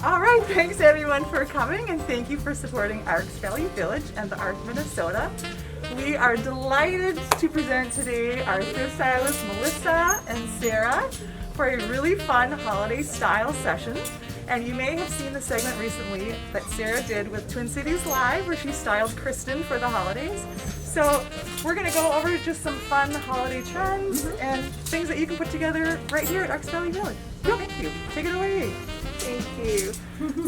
All right, thanks everyone for coming, and thank you for supporting Arcs Valley Village and the Art of Minnesota. We are delighted to present today our thrift stylists Melissa and Sarah for a really fun holiday style session. And you may have seen the segment recently that Sarah did with Twin Cities Live, where she styled Kristen for the holidays. So we're going to go over just some fun holiday trends and things that you can put together right here at Arcs Valley Village. Thank you. Take it away. Thank you.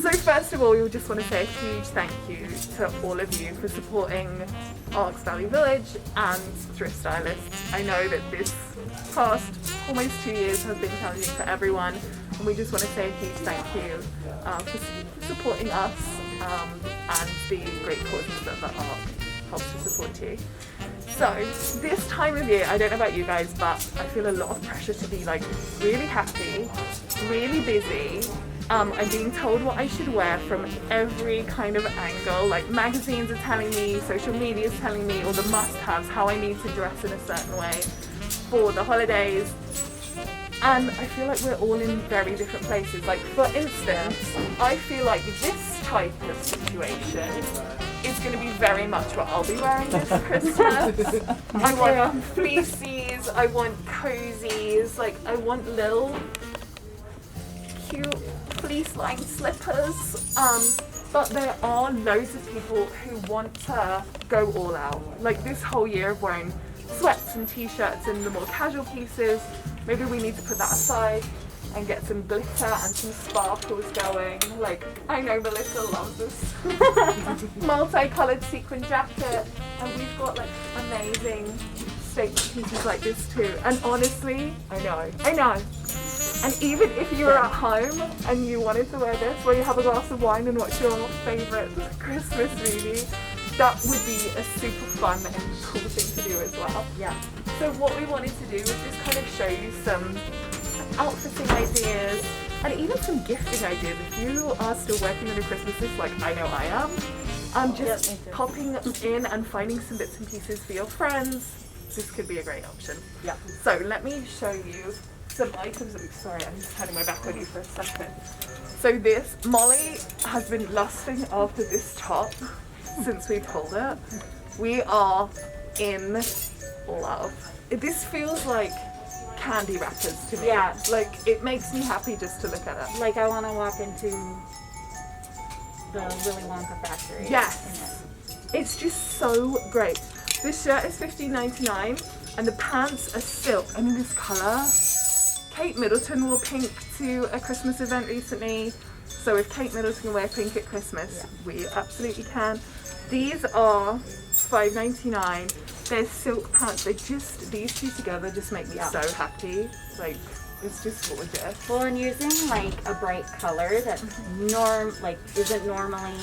So first of all, we just want to say a huge thank you to all of you for supporting Arcs Valley Village and Thrift Stylists. I know that this past almost 2 years has been challenging for everyone, and we just want to say a huge thank you for supporting us and the great causes that the art helps to support too. So this time of year, I don't know about you guys, but I feel a lot of pressure to be like really happy, really busy. I'm being told what I should wear from every kind of angle. Like magazines are telling me, social media is telling me all the must-haves, how I need to dress in a certain way for the holidays. And I feel like we're all in very different places. Like for instance, I feel like this type of situation is going to be very much what I'll be wearing this Christmas. I want fleecies, I want cozies, like I want little cute fleece-lined slippers. But there are loads of people who want to go all out. Like this whole year of wearing sweats and t-shirts and the more casual pieces, maybe we need to put that aside and get some glitter and some sparkles going. Like, I know Melissa loves this multicolored sequin jacket, and we've got like amazing statement pieces like this too. And honestly, I know. And even if you were at home and you wanted to wear this while you have a glass of wine and watch your favorite Christmas movie, that would be a super fun and cool thing to do as well. Yeah. So what we wanted to do was just kind of show you some outfitting ideas and even some gifting ideas. If you are still working on your Christmases like I know I am, just popping in and finding some bits and pieces for your friends, this could be a great option. Yeah. So let me show you some items. Sorry, I'm just turning my back on you for a second. So this, Molly has been lusting after this top since we pulled it. We are in love. This feels like candy wrappers to me. Yeah. Like it makes me happy just to look at it. Like I want to walk into the Willy Wonka factory. Yes. It's just so great. This shirt is $15.99 and the pants are silk and in this colour. Kate Middleton wore pink to a Christmas event recently. So if Kate Middleton can wear pink at Christmas, we absolutely can. These are $5.99. They're silk pants. These two together just make me so happy. Like, it's just gorgeous. Well, and using like a bright color that isn't normally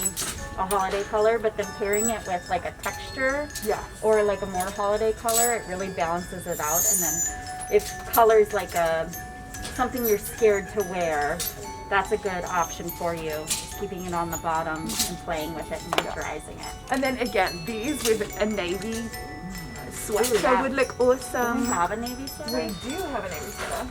a holiday color, but then pairing it with like a texture or like a more holiday color, it really balances it out. And then if color's like something you're scared to wear, that's a good option for you. Keeping it on the bottom and playing with it and moisturizing it. And then again, these with a navy sweater would look awesome. Do we have a navy sweater? We do have a navy sweater.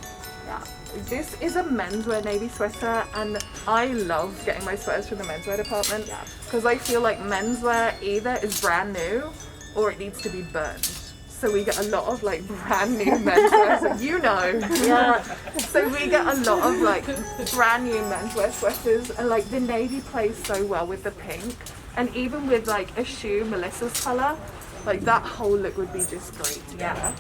Yeah. This is a menswear navy sweater, and I love getting my sweaters from the menswear department because I feel like menswear either is brand new or it needs to be burned. So we get a lot of like brand new menswear, so you know. Yeah. So we get a lot of like brand new menswear sweaters, and like the navy plays so well with the pink, and even with like a shoe, Melissa's color, like that whole look would be just great together. Yeah.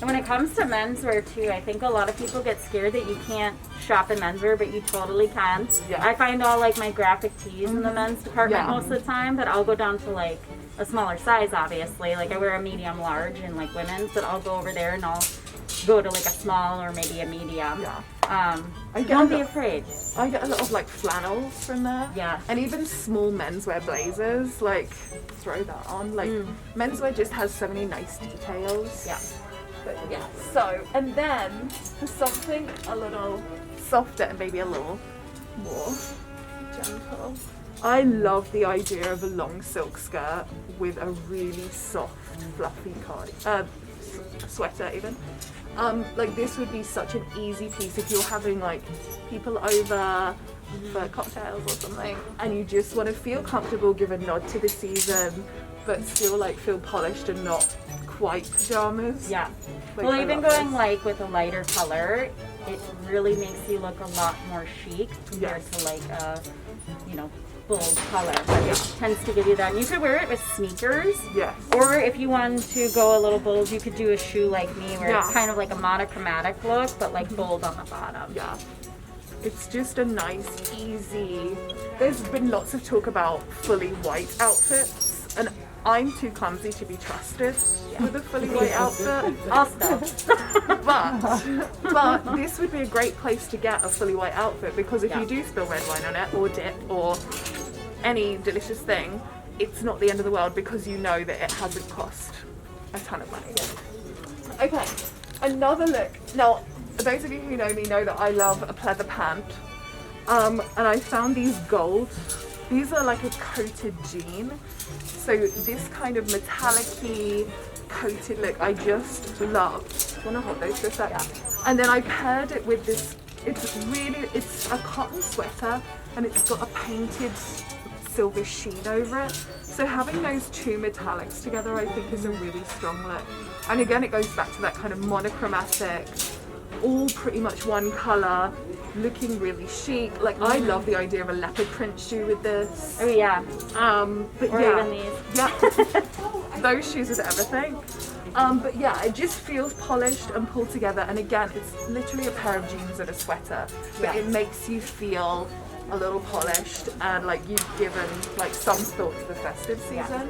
And when it comes to menswear too, I think a lot of people get scared that you can't shop in menswear, but you totally can. Yeah. I find all like my graphic tees in the men's department most of the time, but I'll go down to like a smaller size, obviously. Like I wear a medium large in like women's, but I'll go over there and I'll go to like a small or maybe a medium. Don't be afraid. I get a lot of like flannels from there. Yeah. And even small menswear blazers, like throw that on. Like menswear just has so many nice details. Yeah. But yeah, so, and then for something a little softer and maybe a little more gentle, I love the idea of a long silk skirt with a really soft, fluffy sweater even. Like this would be such an easy piece if you're having like people over for cocktails or something, and you just want to feel comfortable, give a nod to the season, but still like feel polished and not quite pajamas. Yeah. Like, Well, I even love going this. like with a lighter color, it really makes you look a lot more chic compared to like a, you know, bold color. But it tends to give you that. And you could wear it with sneakers. Yes. Or if you wanted to go a little bold, you could do a shoe like me where it's kind of like a monochromatic look, but like bold on the bottom. Yeah. It's just a nice, easy. There's been lots of talk about fully white outfits, and I'm too clumsy to be trusted with a fully white outfit. Also, But this would be a great place to get a fully white outfit, because if you do spill red wine on it, or dip, or any delicious thing, it's not the end of the world, because you know that it hasn't cost a ton of money. Okay, another look. Now, those of you who know me know that I love a pleather pant, and I found these gold. These are like a coated jean, so this kind of metallic-y coated look I just love. I want to hold those for a sec. And then I paired it with this. It's a cotton sweater, and it's got a painted silver sheen over it. So having those two metallics together, I think, is a really strong look. And again, it goes back to that kind of monochromatic, all pretty much one color, looking really chic. Like, I love the idea of a leopard print shoe with this. oh yeah. But Or yeah, even these. yeah, those shoes with everything. But yeah, it just feels polished and pulled together. And again, it's literally a pair of jeans and a sweater, but it makes you feel a little polished and like you've given like some thought to the festive season.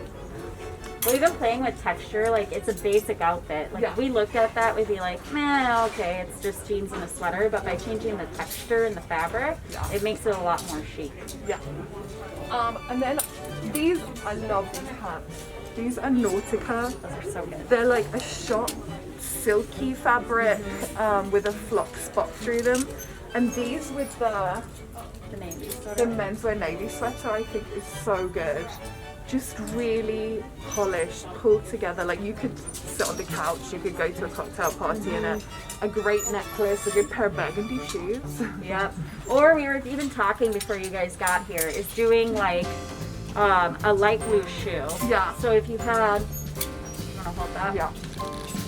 Well, even playing with texture, like it's a basic outfit. Like if we looked at that, we'd be like, man, okay, it's just jeans and a sweater. But by changing the texture and the fabric, it makes it a lot more chic. Yeah. And then these, I love these pants. These are Nautica. Those are so good. They're like a shot silky fabric with a flock spot through them. And these with the navy sweater. the menswear navy sweater, I think is so good. Just really polished, pulled together. Like you could sit on the couch, you could go to a cocktail party in it. A great necklace, a good pair of burgundy shoes. Yep. Or we were even talking before you guys got here, is doing like a light blue shoe. Yeah. So if you had, you want to hold that? Yeah.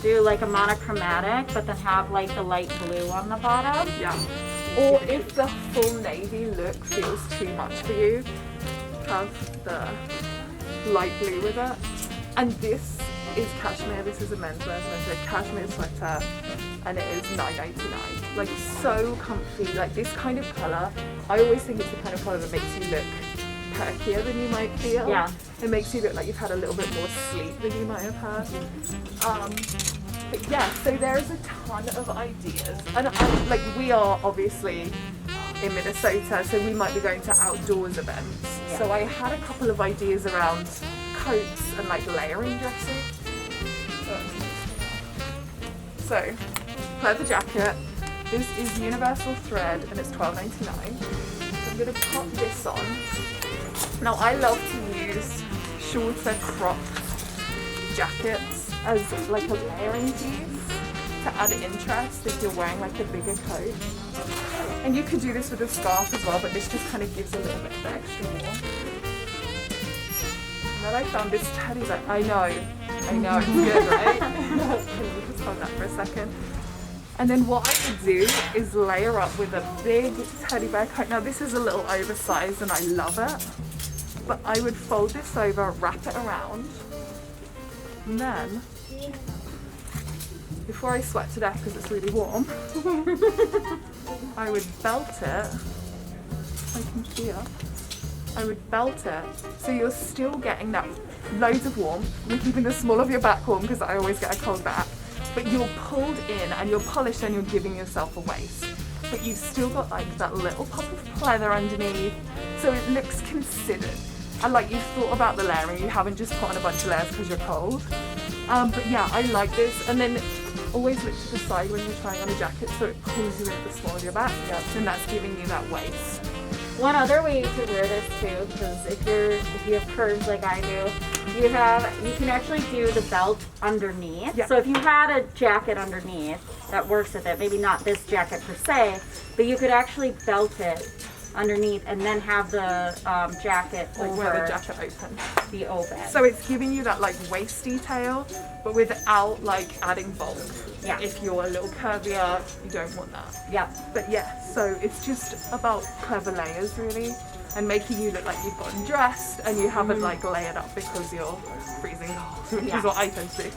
Do like a monochromatic, but then have like the light blue on the bottom. Yeah. Or if the full navy look feels too much for you, have the light blue with it. And this is cashmere. This is a menswear sweater, cashmere sweater, and it is $9.99. Like so comfy. Like this kind of colour, I always think it's the kind of colour that makes you look perkier than you might feel. Yeah. It makes you look like you've had a little bit more sleep than you might have had. But yeah, so there's a ton of ideas. And like we are obviously in Minnesota, so we might be going to outdoors events. Yeah. So I had a couple of ideas around coats and like layering dressing. So, pleather jacket. This is universal thread and it's $12.99. So I'm going to pop this on. Now I love to use shorter cropped jackets as like a layering piece to add interest if you're wearing like a bigger coat. And you could do this with a scarf as well, but this just kind of gives a little bit of extra warmth. And then I found this teddy bear. I know, it's good, right? Can you just hold that for a second? And then what I would do is layer up with a big teddy bear coat. Now this is a little oversized and I love it. But I would fold this over, wrap it around, and then, before I sweat to death because it's really warm, I would belt it. I can feel. I would belt it so you're still getting that loads of warmth. You're keeping the small of your back warm because I always get a cold back. But you're pulled in and you're polished and you're giving yourself a waist. But you've still got like that little pop of pleather underneath, so it looks considered. And like you've thought about the layering, you haven't just put on a bunch of layers because you're cold. But yeah, I like this. And then always look to the side when you're trying on a jacket so it pulls you in at the small of your back. And that's giving you that waist. One other way you could wear this too, because if you have curves like I do, you can actually do the belt underneath. Yeah. So if you had a jacket underneath that works with it, maybe not this jacket per se, but you could actually belt it underneath, and then have the jacket Like over where the jacket opens. the open. So it's giving you that like waist detail, but without like adding bulk. Yeah. If you're a little curvier, you don't want that. Yeah. But yeah, so it's just about clever layers really, and making you look like you've gotten dressed and you haven't like layered up because you're freezing cold, which Yeah. is what I tend to do.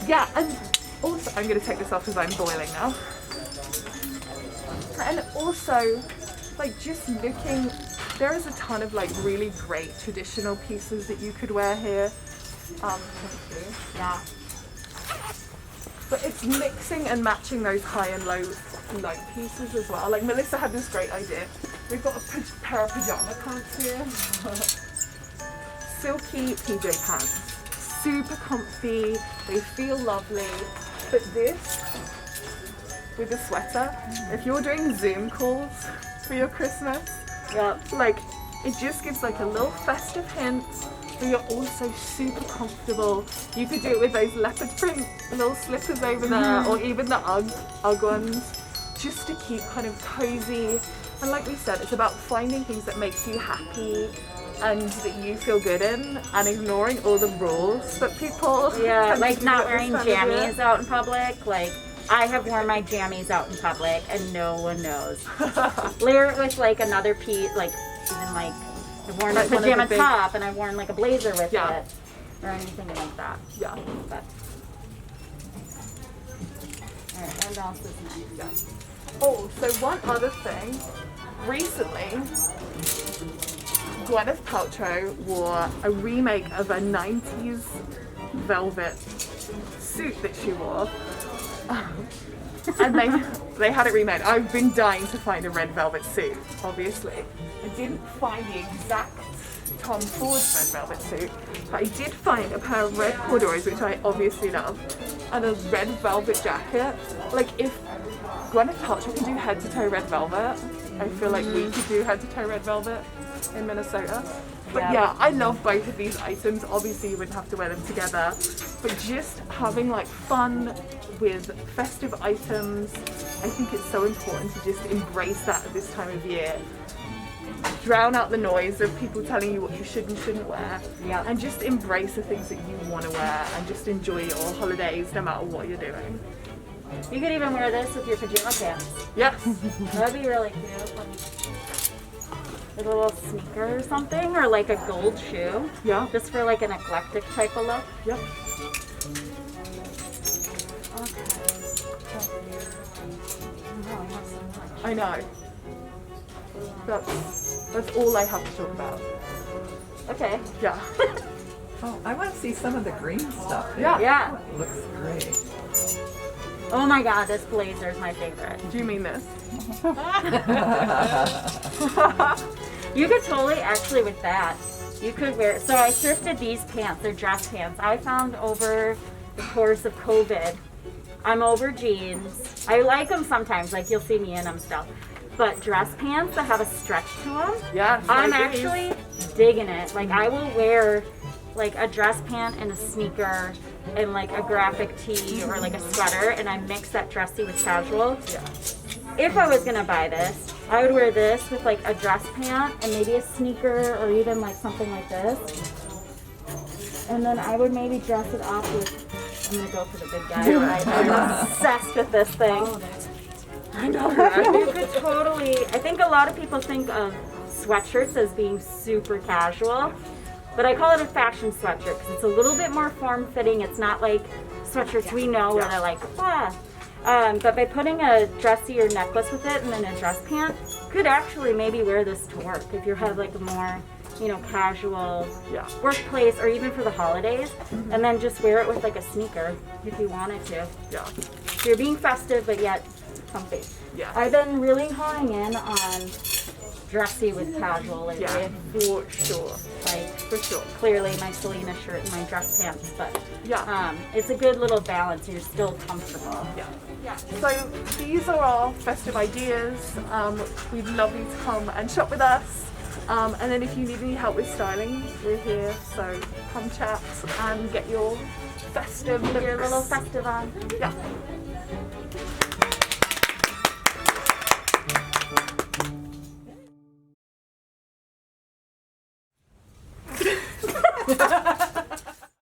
Yeah, and also I'm gonna take this off because I'm boiling now. And also, like just looking, there is a ton of like really great traditional pieces that you could wear here. Yeah. But it's mixing and matching those high and low light pieces as well. Like Melissa had this great idea. We've got a pair of pajama pants here. Silky PJ pants. Super comfy, they feel lovely. But this, with a sweater, if you're doing Zoom calls for your Christmas, Yep. like it just gives like a little festive hint, but you're also super comfortable. You could do it with those leopard print little slippers over there, or even the Ugg ones, just to keep kind of cozy. And like we said, it's about finding things that makes you happy and that you feel good in, and ignoring all the rules that people Yeah, tend to like do not at this wearing time of year. jammies out in public. Like I have worn my jammies out in public and no one knows. Layer it with like another piece, like even like I've worn Like a one of the pajama big- top and I've worn like a blazer with Yeah. it or anything like that. Yeah. But alright, what else is next? Yeah. Oh, so one other thing. Recently, Gwyneth Paltrow wore a remake of a 90s velvet suit that she wore. And they had it remade. I've been dying to find a red velvet suit, obviously. I didn't find the exact Tom Ford red velvet suit, but I did find a pair of red corduroys, which I obviously love, and a red velvet jacket. Like if Gwyneth Paltrow can do head to toe red velvet, I feel like we could do head to toe red velvet in Minnesota. But yeah, I love both of these items. Obviously you wouldn't have to wear them together, but just having like fun with festive items, I think it's so important to just embrace that at this time of year. Drown out the noise of people telling you what you should and shouldn't wear, Yeah. and just embrace the things that you want to wear and just enjoy your holidays no matter what you're doing. You could even wear this with your pajama pants. Yes. That'd be really cute. With a little sneaker or something, or like a gold shoe. Yeah. Just for like an eclectic type of look. Yep. Okay. Oh, I have so much. I know. That's all I have to talk about. Okay. Yeah. Oh, I want to see some of the green stuff. Yeah. Yeah. Looks great. Oh my god, this blazer is my favorite. Do you mean this? You could totally, actually with that, you could wear, so I thrifted these pants, they're dress pants. I found over the course of COVID, I'm over jeans. I like them sometimes, like you'll see me in them still. But dress pants that have a stretch to them, Yes. I'm like these. actually digging it. Like I will wear like a dress pant and a sneaker and like a graphic tee or like a sweater, and I mix that dressy with casual. Yeah. If I was gonna buy this, I would wear this with like a dress pant and maybe a sneaker or even like something like this. And then I would maybe dress it up with, I'm gonna go for the big guy. Do it. Right? I'm obsessed with this thing. I know, right? You could totally, I think a lot of people think of sweatshirts as being super casual, but I call it a fashion sweatshirt because it's a little bit more form-fitting. It's not like sweatshirts we know where they're like, ah. But by putting a dressy or necklace with it and then a dress pant, you could actually maybe wear this to work if you have like a more, you know, casual Yeah. workplace or even for the holidays, and then just wear it with like a sneaker if you wanted to. Yeah. So you're being festive but yet comfy. Yeah. I've been really honing in on dressy with casual lately. Yeah. For sure. Like For sure. clearly my Selena shirt and my dress pants, but Yeah. it's a good little balance. You're still comfortable. Yeah. Yeah. So these are our festive ideas. We'd love you to come and shop with us. And then if you need any help with styling, we're here. So come chat and get your festive looks. Your little festive on. Yeah.